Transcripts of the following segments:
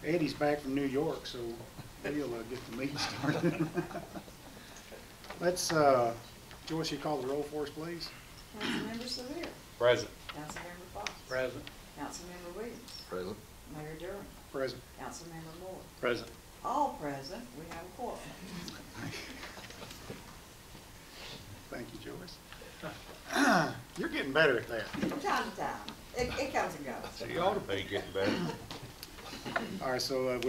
Eddie's back from New York, so he'll get the meeting started. Let's, Joyce, you call the roll for us, please. Councilmember Sevier. Present. Councilmember Fox. Present. Councilmember Williams. Present. Mayor Durham. Present. Councilmember Moore. Present. All present. We have a quorum. Thank you, Joyce. You're getting better at that. From time to time. It comes and goes. So you ought to be getting better. All right, so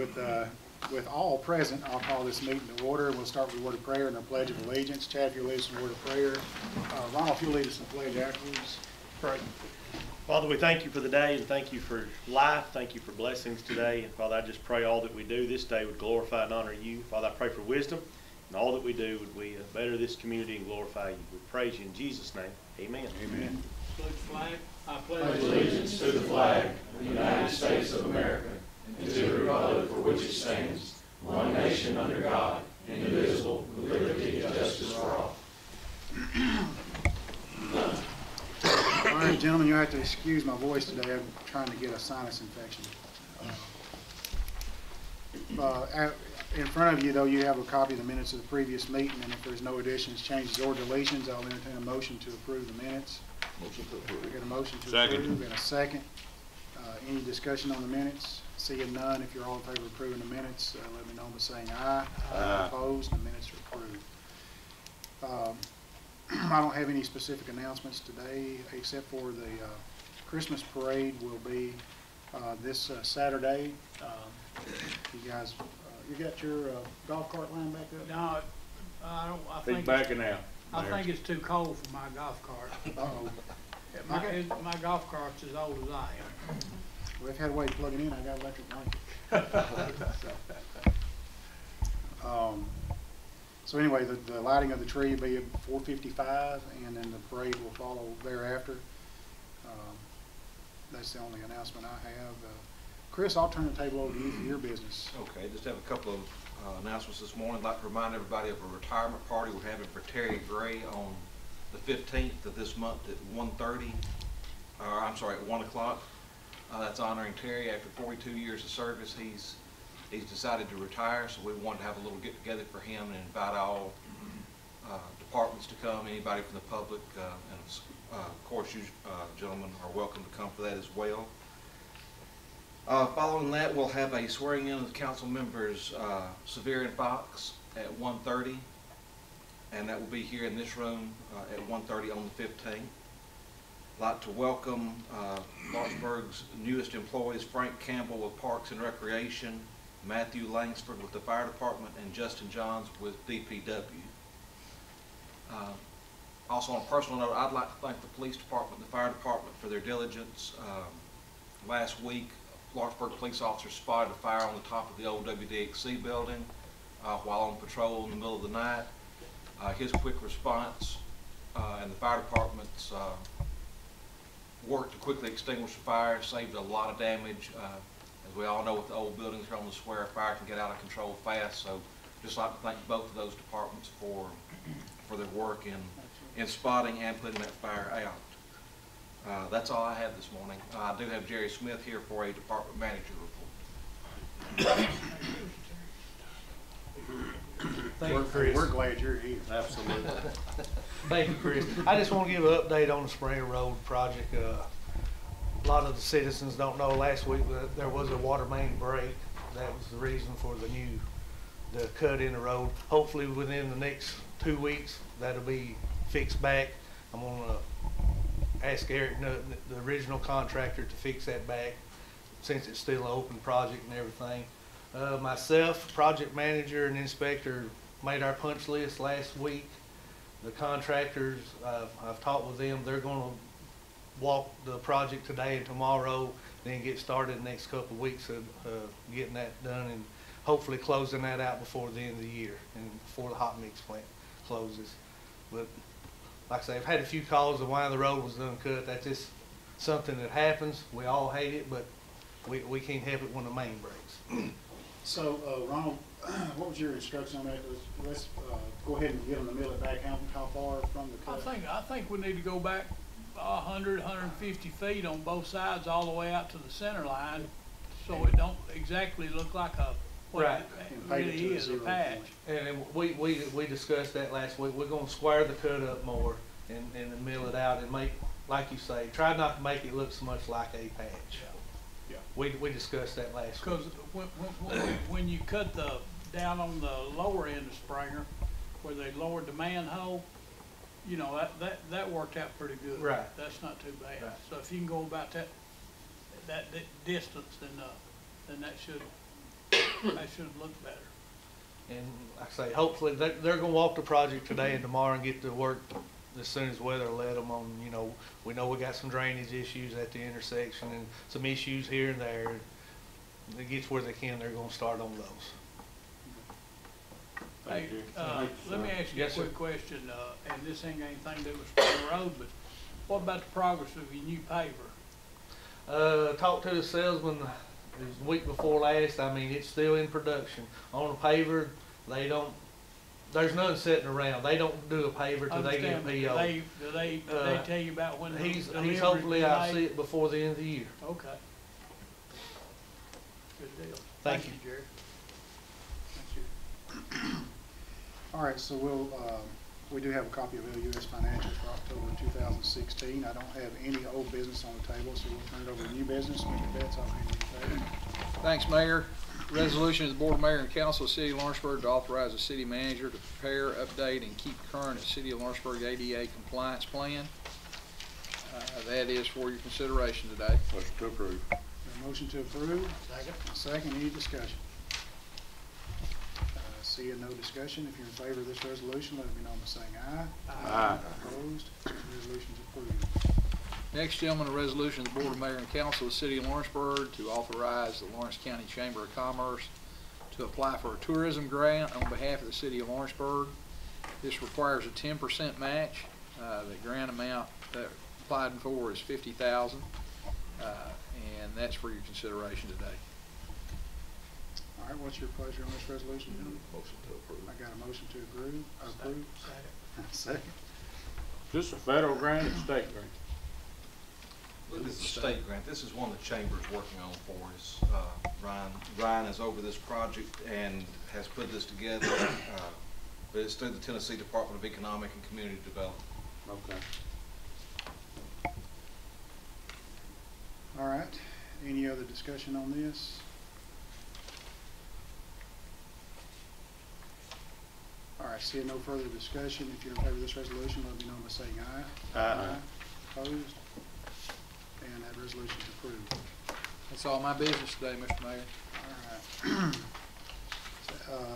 with all present, I'll call this meeting to order. We'll start with a word of prayer and the Pledge of Allegiance. Chad, if you'll lead us in a word of prayer. Ronald, if you'll lead us in the pledge afterwards. Pray. Father, we thank you for the day and thank you for life. Thank you for blessings today. And Father, I just pray all that we do this day would glorify and honor you. Father, I pray for wisdom and all that we do would we better this community and glorify you. We praise you in Jesus' name. Amen. Amen. Flag. I pledge allegiance to the flag of the United States of America and to the republic for which it stands, one nation under God, indivisible, with liberty and justice for all. All right, gentlemen, you'll have to excuse my voice today. I'm trying to get a sinus infection. In front of you, though, you have a copy of the minutes of the previous meeting, and if there's no additions, changes, or deletions, I'll entertain a motion to approve the minutes. Motion to approve. We got a motion to Second. approve and a second. Any discussion on the minutes? Seeing none, if you're all in favor of approving the minutes, let me know by saying aye. Aye. Opposed, the minutes are approved. I don't have any specific announcements today, except for the Christmas parade will be this Saturday. You guys, you got your golf cart lined back up? No, I don't. I He's think backing out. I think it's too cold for my golf cart. Uh-oh. My golf cart's as old as I am. We've had a way to plug it in. I got electric blanket. So anyway, the lighting of the tree will be at 4:55, and then the parade will follow thereafter. That's the only announcement I have. Chris, I'll turn the table over to you for your business. Okay, just have a couple of announcements this morning. I'd like to remind everybody of a retirement party we're having for Terry Gray on the 15th of this month at 1:30. I'm sorry, at 1 o'clock. That's honoring Terry after 42 years of service. He's decided to retire, so we wanted to have a little get-together for him and invite all departments to come, anybody from the public, and of course you gentlemen are welcome to come for that as well. Following that, we'll have a swearing in of the council members Sevier and Fox at 1:30, and that will be here in this room at 1:30 on the 15th. I'd like to welcome Lawrenceburg's newest employees, Frank Campbell with Parks and Recreation, Matthew Langsford with the Fire Department, and Justin Johns with DPW. Also on a personal note, I'd like to thank the Police Department and the Fire Department for their diligence. Last week, Lawrenceburg police officers spotted a fire on the top of the old WDXC building while on patrol in the middle of the night. His quick response and the fire department's work to quickly extinguish the fire saved a lot of damage. As we all know, with the old buildings here on the square, fire can get out of control fast. So just like to thank both of those departments for their work in spotting and putting that fire out. That's all I have this morning. I do have Jerry Smith here for a department manager report. Thank you, Chris. We're glad you're here. Absolutely. Thank you, Chris. I just want to give an update on the Springer Road project. A lot of the citizens don't know, last week there was a water main break. That was the reason for the cut in the road. Hopefully within the next 2 weeks that'll be fixed back. I'm going to ask Eric, the original contractor, to fix that back since it's still an open project and everything. Myself, project manager and inspector made our punch list last week. The contractors, I've talked with them. They're going to walk the project today and tomorrow, then get started the next couple of weeks of getting that done and hopefully closing that out before the end of the year and before the hot mix plant closes. But like I say, I've had a few calls of why the road was uncut. That's just something that happens. We all hate it, but we can't help it when the main breaks. So, Ronald, what was your instruction on that? Let's go ahead and get them to mill it back. How far from the cut? I think we need to go back 100, 150 feet on both sides, all the way out to the center line, so it don't exactly look like what Right. it And pave it really to a is, a 0 patch. point. And then we discussed that last week. We're gonna square the cut up more and mill it out and make, like you say, try not to make it look so much like a patch. Yeah. We discussed that last week. Cause when you cut down on the lower end of Springer, where they lowered the manhole, you know, that worked out pretty good. Right. That's not too bad. Right. So if you can go about that distance, then that should look better. And like I say, hopefully, they're gonna walk the project today and tomorrow and get to work as soon as weather let them on, you know, we got some drainage issues at the intersection and some issues here and there. It gets where they can, they're gonna start on those. Hey, let me ask you a Yes, sir. quick question, and this ain't got anything to do with Springer Road, but what about the progress of your new paver? Talked to the salesman, it was the week before last, I mean, it's still in production. On a paver, there's none sitting around, they don't do a paver till they get a Understand, PO. do they tell you about when the He's delivery hopefully, I'll is see made? it before the end of the year. Okay. Good deal. Thank you. Jerry. All right, so we do have a copy of LUS Financial for October 2016. I don't have any old business on the table, so we'll turn it over to new business. Mr. Betts, I'll hand you the table. Thanks, Mayor. Resolution of the Board of Mayor and Council of the City of Lawrenceburg to authorize the city manager to prepare, update, and keep current a City of Lawrenceburg ADA compliance plan. That is for your consideration today. Motion to approve. A motion to approve. Second, any discussion? Seeing no discussion, if you're in favor of this resolution, let it be known by saying aye. Aye. Opposed? Resolution's approved. Next, gentlemen, a resolution of the Board of Mayor and Council of the City of Lawrenceburg to authorize the Lawrence County Chamber of Commerce to apply for a tourism grant on behalf of the City of Lawrenceburg. This requires a 10% match. The grant amount that applied for is $50,000, and that's for your consideration today. All right, what's your pleasure on this resolution, gentlemen? Motion to approve. I got a motion to approve. Second. Is this a federal grant or state grant? This is a state grant. This is one the Chamber's working on for us. Ryan is over this project and has put this together, but it's through the Tennessee Department of Economic and Community Development. Okay. All right, any other discussion on this? All right, seeing no further discussion, if you're in favor of this resolution, let it be known by saying aye. Aye. Opposed? And that resolution is approved. That's all my business today, Mr. Mayor. All right.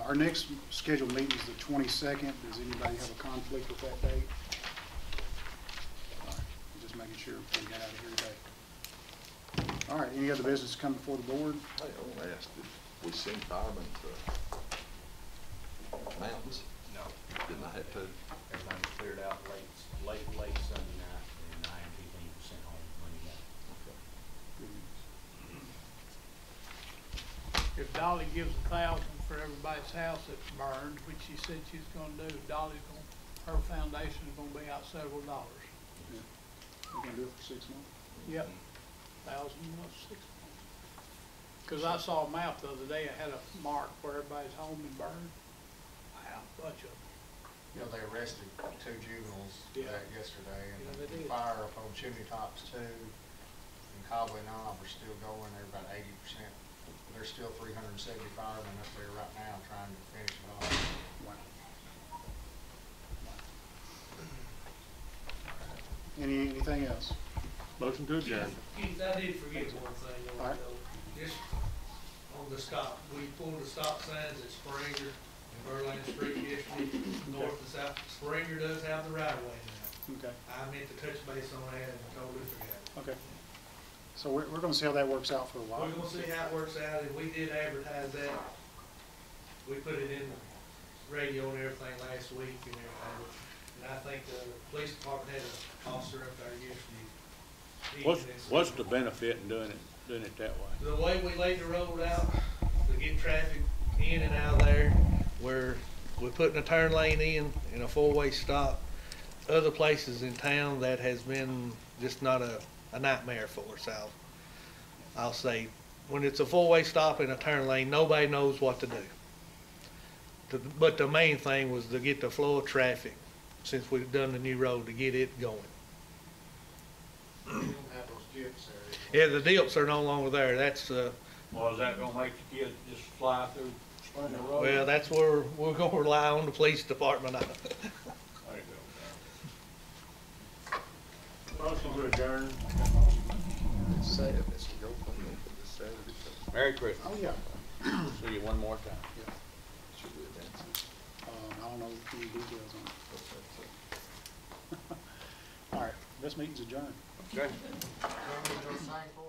Our next scheduled meeting is the 22nd. Does anybody have a conflict with that date? All right, just making sure we get out of here today. All right, any other business come before the board? Hey, I want to ask, did we send firemen to mountains? No, Didn't I have to? everything was cleared out late Sunday night, and I am people sent home Monday night. If Dolly gives 1,000 for everybody's house that's burned, which she said she's gonna do, her foundation's gonna be out several dollars. We're gonna do it for 6 months? Yep, 1,000 was 6 months. Cause I saw a map the other day, it had a mark where everybody's home had burned. Wow, bunch of them. You know, they arrested 2 juveniles Yeah. yesterday, and Yeah, they the did. fire up on Chimney Tops 2 and Cobley Knob are still going. They're about 80%. There's still 370 firemen up there right now trying to finish it off. Wow. Anything else? Motion to adjourn. Keith, I did forget one thing All right. just on the stop, we pulled the stop signs at Springer and Berlin Street yesterday, north and south. Springer does have the right of way now. Okay. I meant to touch base on that and totally forgot. Okay. So we're gonna see how that works out for a while. We're gonna see how it works out, and we did advertise that. We put it in the radio and everything last week and everything. And I think the police department had an officer up there yesterday. What's the benefit in doing it that way? The way we laid the road out to get traffic in and out of there, we're putting a turn lane in and a 4-way stop. Other places in town that has been just not a nightmare for us. I'll say when it's a four-way stop in a turn lane, nobody knows what to do. But the main thing was to get the flow of traffic, since we've done the new road, to get it going. You don't have those dips there. Yeah, the dips are no longer there. That's, Well, is that gonna make the kids just fly through Springer Road? well, that's where we're gonna rely on the police department on. There you go. Motion to adjourn. It's sad, it's go from this Saturday. Merry Christmas. Oh, yeah. See you one more time. Should we advance it? I don't know any details on it. All right, this meeting's adjourned. Okay. Thank you.